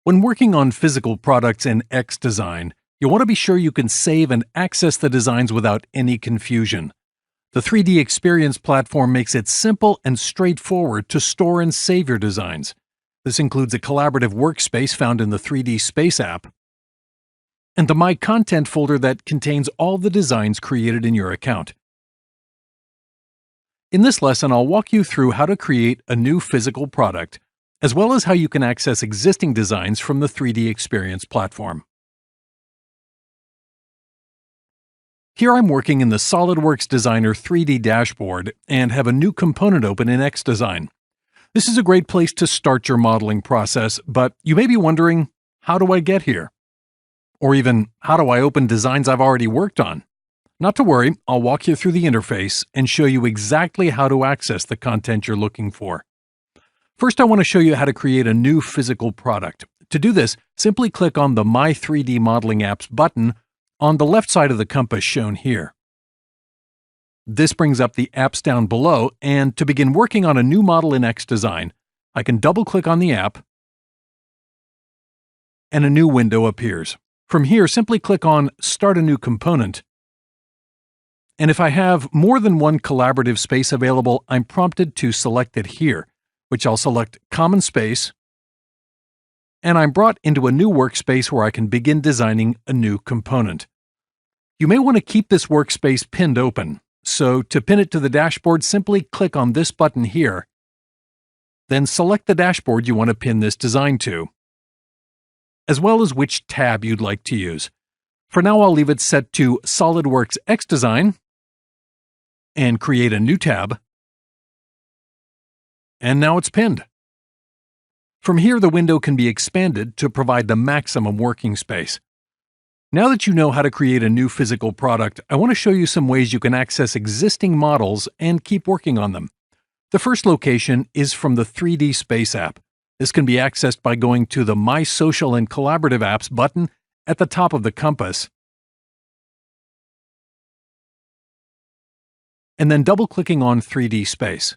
When working on physical products in xDesign, you want to be sure you can save and access the designs without any confusion. The 3DEXPERIENCE platform makes it simple and straightforward to store and save your designs. This includes a collaborative workspace found in the 3D Space app, and the My Content folder that contains all the designs created in your account. In this lesson, I'll walk you through how to create a new physical product, as well as how you can access existing designs from the 3DEXPERIENCE platform. Here I'm working in the SOLIDWORKS Designer 3D dashboard and have a new component open in xDesign. This is a great place to start your modeling process, but you may be wondering, how do I get here? Or even, how do I open designs I've already worked on? Not to worry, I'll walk you through the interface and show you exactly how to access the content you're looking for. First, I want to show you how to create a new physical product. To do this, simply click on the My 3D Modeling Apps button on the left side of the compass shown here. This brings up the apps down below, and to begin working on a new model in xDesign, I can double-click on the app, and a new window appears. From here, simply click on Start a New Component, and if I have more than one collaborative space available, I'm prompted to select it here, which I'll select Common Space, and I'm brought into a new workspace where I can begin designing a new component. You may want to keep this workspace pinned open, so to pin it to the dashboard, simply click on this button here, then select the dashboard you want to pin this design to, as well as which tab you'd like to use. For now, I'll leave it set to SOLIDWORKS xDesign, and create a new tab, and now it's pinned. From here, the window can be expanded to provide the maximum working space. Now that you know how to create a new physical product, I want to show you some ways you can access existing models and keep working on them. The first location is from the 3D Space app. This can be accessed by going to the My Social and Collaborative Apps button at the top of the compass, and then double-clicking on 3D Space.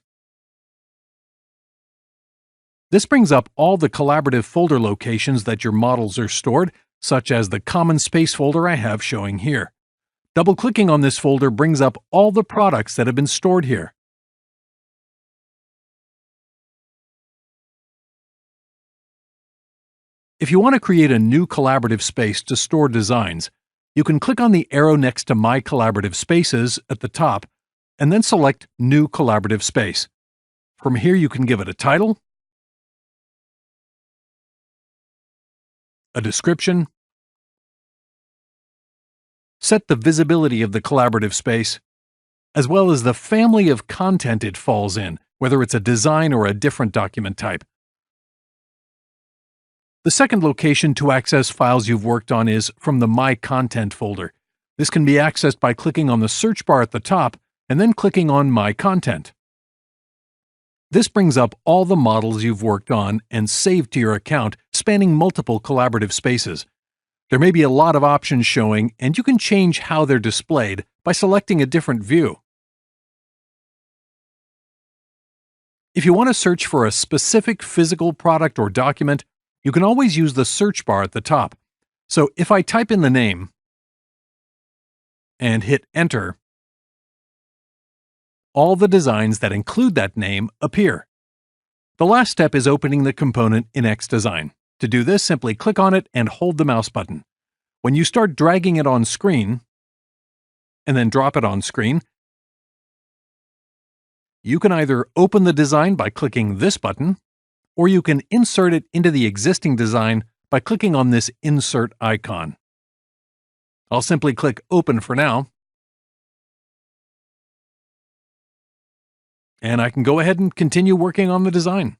This brings up all the collaborative folder locations that your models are stored, such as the Common Space folder I have showing here. Double-clicking on this folder brings up all the products that have been stored here. If you want to create a new collaborative space to store designs, you can click on the arrow next to My Collaborative Spaces at the top, and then select New Collaborative Space. From here, you can give it a title, a description, set the visibility of the collaborative space, as well as the family of content it falls in, whether it's a design or a different document type. The second location to access files you've worked on is from the My Content folder. This can be accessed by clicking on the search bar at the top and then clicking on My Content. This brings up all the models you've worked on and saved to your account, spanning multiple collaborative spaces. There may be a lot of options showing, and you can change how they're displayed by selecting a different view. If you want to search for a specific physical product or document, you can always use the search bar at the top. So if I type in the name and hit Enter, all the designs that include that name appear. The last step is opening the component in xDesign. To do this, simply click on it and hold the mouse button. When you start dragging it on screen, and then drop it on screen, you can either open the design by clicking this button, or you can insert it into the existing design by clicking on this Insert icon. I'll simply click Open for now, and I can go ahead and continue working on the design.